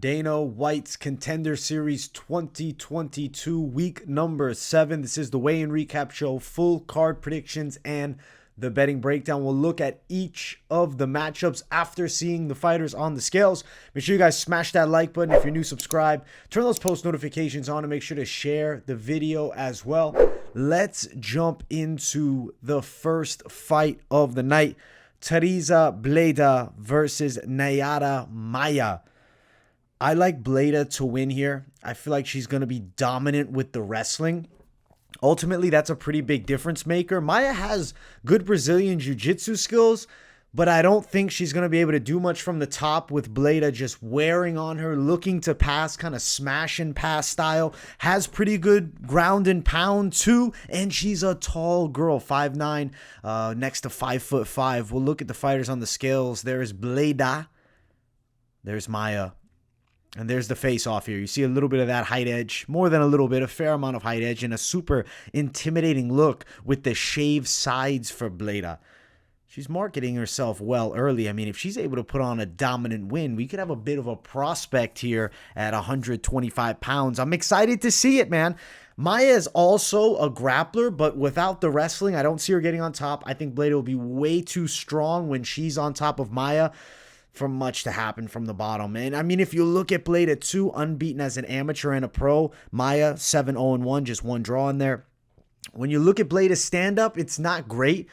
Dana White's Contender Series 2022, week number 7. This is the weigh-in recap show, full card predictions, and the betting breakdown. We'll look at each of the matchups after seeing the fighters on the scales. Make sure you guys smash that like button. If you're new, subscribe. Turn those post notifications on and make sure to share the video as well. Let's jump into the first fight of the night. Tereza Bledá versus Nayara Maia. I like Bledá to win here. I feel like she's going to be dominant with the wrestling. Ultimately, that's a pretty big difference maker. Maia has good Brazilian jiu-jitsu skills, but I don't think she's going to be able to do much from the top with Bledá just wearing on her, looking to pass, kind of smash and pass style. Has pretty good ground and pound too, and she's a tall girl, 5'9", next to 5'5". We'll look at the fighters on the scales. There's Bledá. There's Maia. And there's the face-off here. You see a little bit of that height edge, more than a little bit, a fair amount of height edge, and a super intimidating look with the shaved sides for Bledá. She's marketing herself well early. I mean, if she's able to put on a dominant win, we could have a bit of a prospect here at 125 pounds. I'm excited to see it, man. Maia is also a grappler, but without the wrestling, I don't see her getting on top. I think Bledá will be way too strong when she's on top of Maia for much to happen from the bottom. And I mean, if you look at Bledá too, unbeaten as an amateur and a pro. Maia 7-0-1, just one draw in there. When you look at Bledá's stand-up, it's not great,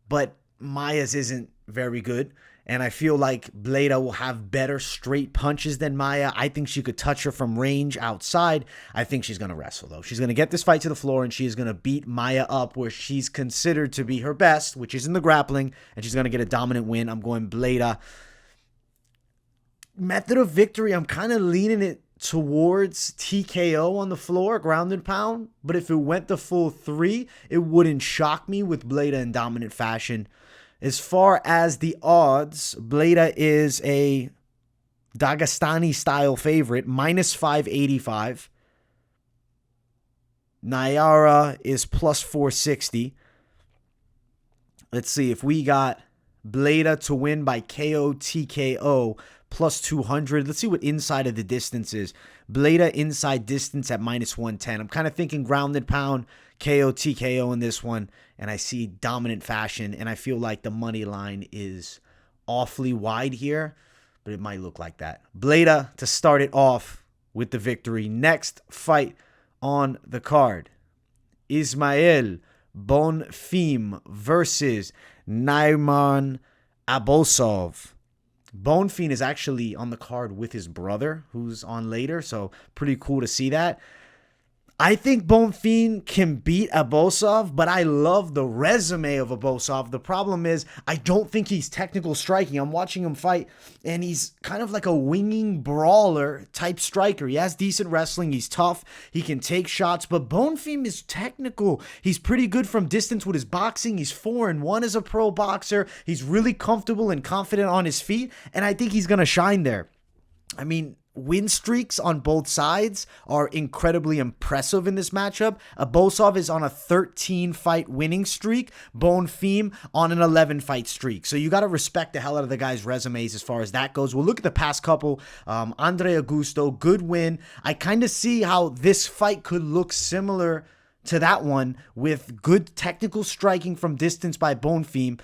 but Maia's isn't very good. And I feel like Bledá will have better straight punches than Maia. I think she could touch her from range outside. I think she's going to wrestle, though. She's going to get this fight to the floor, and she is going to beat Maia up where she's considered to be her best, which is in the grappling, and she's going to get a dominant win. I'm going Bledá. Method of victory, I'm kind of leaning it towards TKO on the floor, ground and pound. But if it went the full 3, it wouldn't shock me with Bledá in dominant fashion. As far as the odds, Bledá is a Dagestani-style favorite, minus 585. Nayara is plus 460. Let's see if we got Bledá to win by KO TKO plus 200. Let's see what inside of the distance is. Bledá inside distance at minus 110. I'm kind of thinking grounded pound, KO TKO in this one, and I see dominant fashion, and I feel like the money line is awfully wide here, but it might look like that. Bledá to start it off with the victory. Next fight on the card, Ismael Bonfim versus Nariman Abbasov. Bonfim is actually on the card with his brother, who's on later, so pretty cool to see that. I think Bonfim can beat Abbasov, but I love the resume of Abbasov. The problem is I don't think he's technical striking. I'm watching him fight, and he's kind of like a winging brawler type striker. He has decent wrestling. He's tough. He can take shots, but Bonfim is technical. He's pretty good from distance with his boxing. He's 4-1 as a pro boxer. He's really comfortable and confident on his feet, and I think he's going to shine there. I mean, win streaks on both sides are incredibly impressive in this matchup. Abbasov is on a 13-fight winning streak. Bonfim on an 11-fight streak. So you got to respect the hell out of the guys' resumes as far as that goes. We'll look at the past couple. Andre Augusto, good win. I kind of see how this fight could look similar to that one with good technical striking from distance by Bonfim.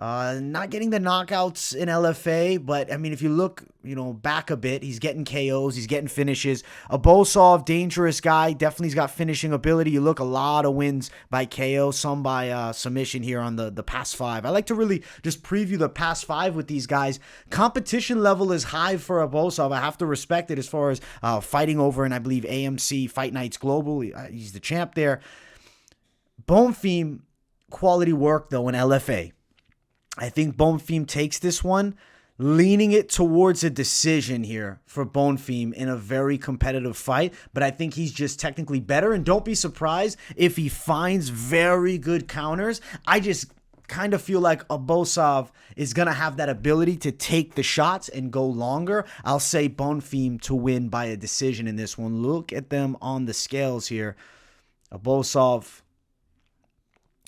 Not getting the knockouts in LFA, but I mean, if you look, back a bit, he's getting KOs, he's getting finishes. Abbasov, dangerous guy, definitely's got finishing ability. You look, a lot of wins by KO, some by submission here on the past 5. I like to really just preview the past 5 with these guys. Competition level is high for Abbasov. I have to respect it as far as fighting over, and I believe AMC Fight Nights Global. He's the champ there. Bonfim, quality work though in LFA. I think Bonfim takes this one, leaning it towards a decision here for Bonfim in a very competitive fight. But I think he's just technically better. And don't be surprised if he finds very good counters. I just kind of feel like Abbasov is going to have that ability to take the shots and go longer. I'll say Bonfim to win by a decision in this one. Look at them on the scales here. Abbasov,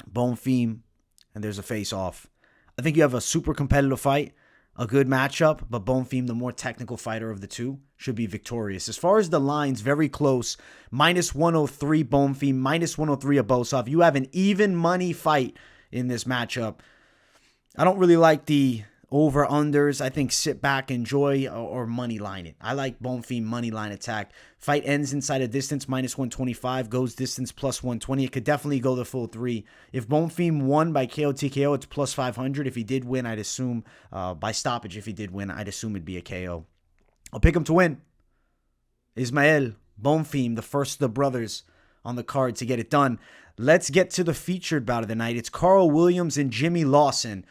Bonfim, and there's a face-off. I think you have a super competitive fight. a good matchup, but Bonfim, the more technical fighter of the two, should be victorious. As far as the lines, very close. Minus 103 Bonfim, minus 103 Abbasov. You have an even money fight in this matchup. I don't really like the over-unders. I think sit back, enjoy, or money line it. I like Bonfim money line attack. Fight ends inside a distance, minus 125. Goes distance, plus 120. It could definitely go the full 3. If Bonfim won by KO TKO, it's plus 500. If he did win, I'd assume, by stoppage, if he did win, I'd assume it'd be a KO. I'll pick him to win. Ismael, Bonfim, the first of the brothers on the card to get it done. Let's get to the featured bout of the night. It's Karl Williams and Jimmy Lawson.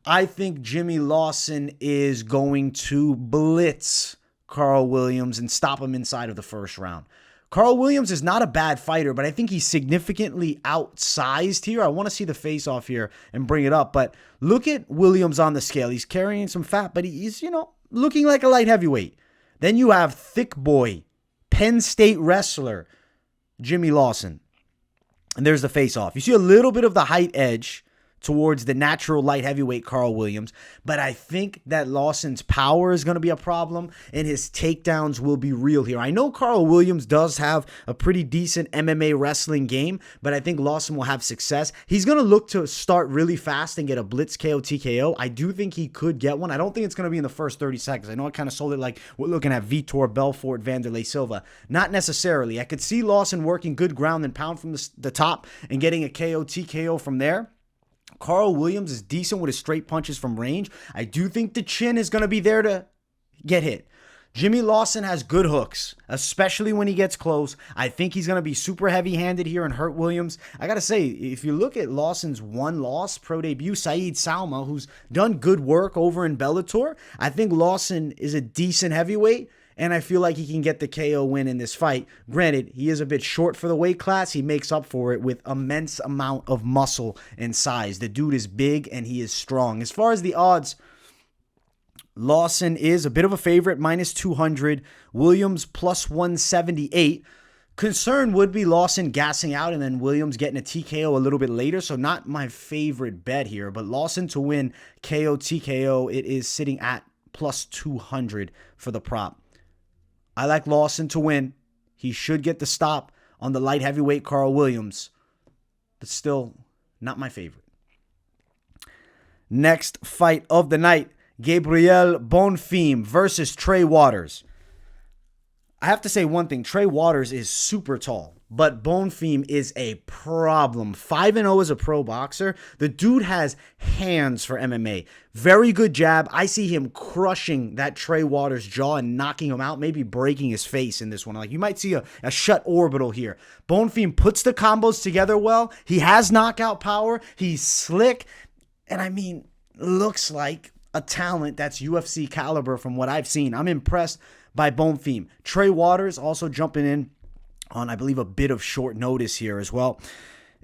I think Jimmy Lawson is going to blitz Karl Williams and stop him inside of the first round. Karl Williams is not a bad fighter, but I think he's significantly outsized here. I want to see the face-off here and bring it up, but look at Williams on the scale. He's carrying some fat, but he's, looking like a light heavyweight. Then you have thick boy, Penn State wrestler, Jimmy Lawson. And there's the face-off. You see a little bit of the height edge towards the natural light heavyweight Karl Williams, but I think that Lawson's power is going to be a problem and his takedowns will be real here. I know Karl Williams does have a pretty decent MMA wrestling game, but I think Lawson will have success. He's going to look to start really fast and get a blitz KO TKO. I do think he could get one. I don't think it's going to be in the first 30 seconds. I know I kind of sold it like we're looking at Vitor, Belfort, Vanderlei Silva. Not necessarily. I could see Lawson working good ground and pound from the top and getting a KO TKO from there. Karl Williams is decent with his straight punches from range. I do think the chin is going to be there to get hit. Jimmy Lawson has good hooks, especially when he gets close. I think he's going to be super heavy-handed here and hurt Williams. I got to say, if you look at Lawson's one loss, pro debut, Saeed Salma, who's done good work over in Bellator, I think Lawson is a decent heavyweight, and I feel like he can get the KO win in this fight. Granted, he is a bit short for the weight class. He makes up for it with immense amount of muscle and size. The dude is big and he is strong. As far as the odds, Lawson is a bit of a favorite, minus 200. Williams, plus 178. Concern would be Lawson gassing out and then Williams getting a TKO a little bit later. So not my favorite bet here, but Lawson to win KO TKO, it is sitting at plus 200 for the prop. I like Lawson to win. He should get the stop on the light heavyweight Karl Williams, but still not my favorite. Next fight of the night, Gabriel Bonfim versus Trey Waters. I have to say one thing. Trey Waters is super tall, but Bonfim is a problem. 5-0 as a pro boxer. The dude has hands for MMA. Very good jab. I see him crushing that Trey Waters jaw and knocking him out, maybe breaking his face in this one. Like you might see a shut orbital here. Bonfim puts the combos together well. He has knockout power. He's slick. And I mean, looks like a talent that's UFC caliber from what I've seen. I'm impressed by Bonfim. Trey Waters also jumping in on, I believe, a bit of short notice here as well.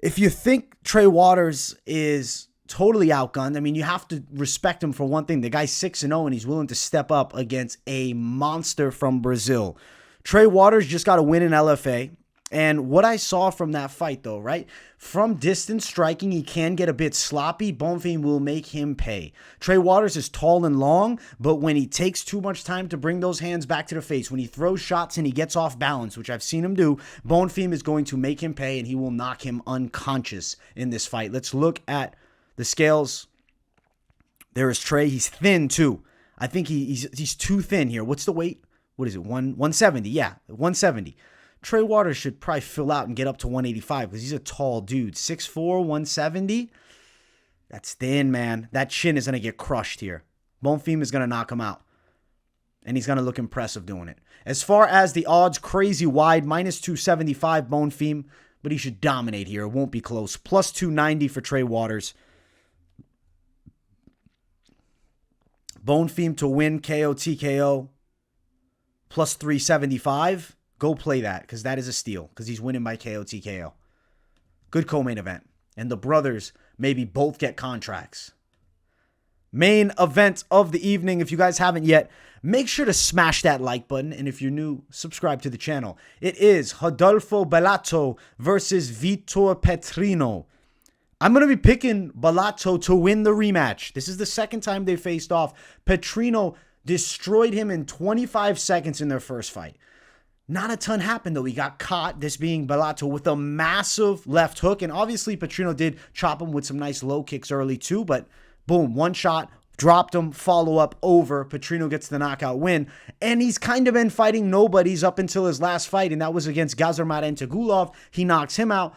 If you think Trey Waters is totally outgunned, I mean, you have to respect him for one thing. The guy's 6-0 and he's willing to step up against a monster from Brazil. Trey Waters just got a win in LFA. And what I saw from that fight, though, right? From distance striking, he can get a bit sloppy. Bonfim will make him pay. Trey Waters is tall and long, but when he takes too much time to bring those hands back to the face, when he throws shots and he gets off balance, which I've seen him do, Bonfim is going to make him pay, and he will knock him unconscious in this fight. Let's look at the scales. There is Trey. He's thin, too. I think he's too thin here. What's the weight? What is it? 170. Yeah, 170. Trey Waters should probably fill out and get up to 185 because he's a tall dude. 6'4", 170. That's thin, man. That chin is going to get crushed here. Bonfim is going to knock him out. And he's going to look impressive doing it. As far as the odds, crazy wide. Minus 275 Bonfim. But he should dominate here. It won't be close. Plus 290 for Trey Waters. Bonfim to win KO TKO. Plus 375. Go play that because that is a steal because he's winning by KO TKO. Good co-main event. And the brothers maybe both get contracts. Main event of the evening. If you guys haven't yet, make sure to smash that like button. And if you're new, subscribe to the channel. It is Rodolfo Bellato versus Vitor Petrino. I'm going to be picking Bellato to win the rematch. This is the second time they faced off. Petrino destroyed him in 25 seconds in their first fight. Not a ton happened, though. He got caught, this being Bellato, with a massive left hook. And obviously, Petrino did chop him with some nice low kicks early, too. But boom, one shot, dropped him, follow-up over. Petrino gets the knockout win. And he's kind of been fighting nobodies up until his last fight, and that was against Gazarmat Entagulov. He knocks him out.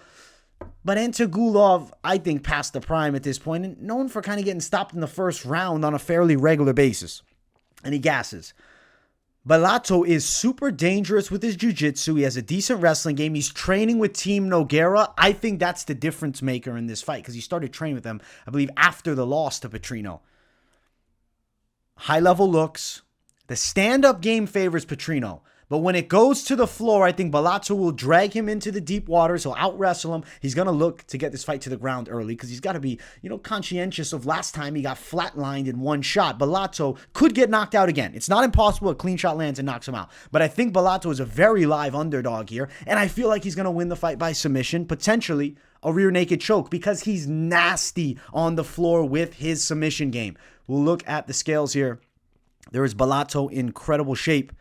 But Entagulov, I think, past the prime at this point, and known for kind of getting stopped in the first round on a fairly regular basis. And he gasses. Bellato is super dangerous with his jiu-jitsu. He has a decent wrestling game. He's training with Team Nogueira. I think that's the difference maker in this fight because he started training with them, I believe, after the loss to Petrino. High-level looks. The stand-up game favors Petrino. But when it goes to the floor, I think Bellato will drag him into the deep waters. He'll out-wrestle him. He's going to look to get this fight to the ground early because he's got to be, conscientious of last time he got flatlined in one shot. Bellato could get knocked out again. It's not impossible. A clean shot lands and knocks him out. But I think Bellato is a very live underdog here, and I feel like he's going to win the fight by submission, potentially a rear naked choke because he's nasty on the floor with his submission game. We'll look at the scales here. There is Bellato in incredible shape.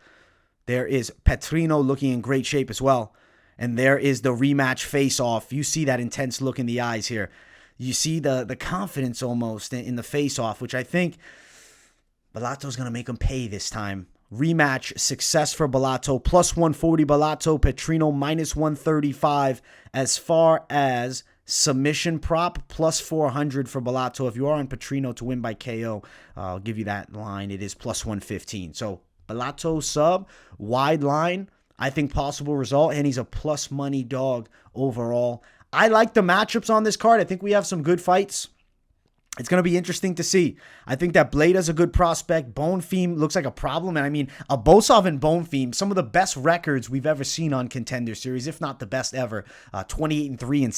There is Petrino looking in great shape as well. And there is the rematch face-off. You see that intense look in the eyes here. You see the confidence almost in the face-off, which I think Bellato's going to make him pay this time. Rematch success for Bellato. Plus 140 Bellato. Petrino minus 135. As far as submission prop, plus 400 for Bellato. If you are on Petrino to win by KO, I'll give you that line. It is plus 115. So Bellato sub, wide line, I think possible result, and he's a plus money dog overall. I like the matchups on this card. I think we have some good fights. It's going to be interesting to see. I think that Bledá's a good prospect. Bonfim looks like a problem. And I mean, Abbasov and Bonfim, some of the best records we've ever seen on Contender Series, if not the best ever. 28-3 and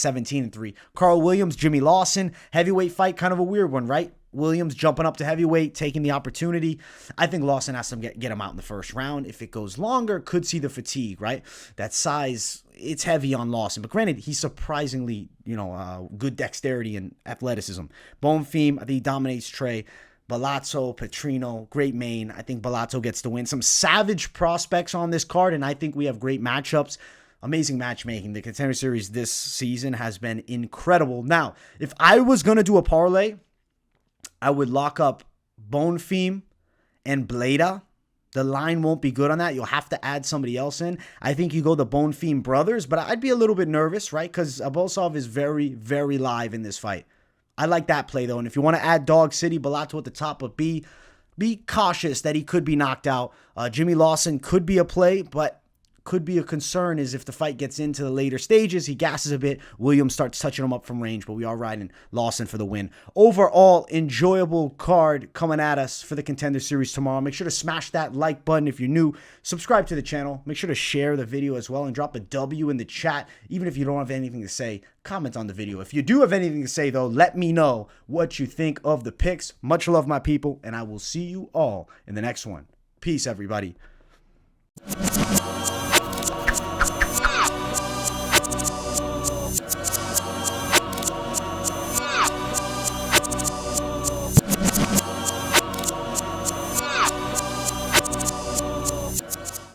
17-3. Karl Williams, Jimmy Lawson, heavyweight fight, kind of a weird one, right? Williams jumping up to heavyweight, taking the opportunity. I think Lawson has to get him out in the first round. If it goes longer, could see the fatigue, right? That size, it's heavy on Lawson. But granted, he's surprisingly, good dexterity and athleticism. Bonfim, I think he dominates Trey. Bellato, Petrino, great main. I think Bellato gets the win. Some savage prospects on this card, and I think we have great matchups. Amazing matchmaking. The Contender Series this season has been incredible. Now, if I was going to do a parlay, I would lock up Bonfim and Bledá. The line won't be good on that. You'll have to add somebody else in. I think you go the Bonfim brothers, but I'd be a little bit nervous, right? Because Abbasov is very, very live in this fight. I like that play, though. And if you want to add Dog City, Bellato at the top, but be cautious that he could be knocked out. Jimmy Lawson could be a play, but could be a concern is if the fight gets into the later stages, he gasses a bit, Williams starts touching him up from range, but we are riding Lawson for the win. Overall, enjoyable card coming at us for the Contender Series tomorrow. Make sure to smash that like button if you're new. Subscribe to the channel. Make sure to share the video as well and drop a W in the chat. Even if you don't have anything to say, comment on the video. If you do have anything to say, though, let me know what you think of the picks. Much love, my people, and I will see you all in the next one. Peace, everybody.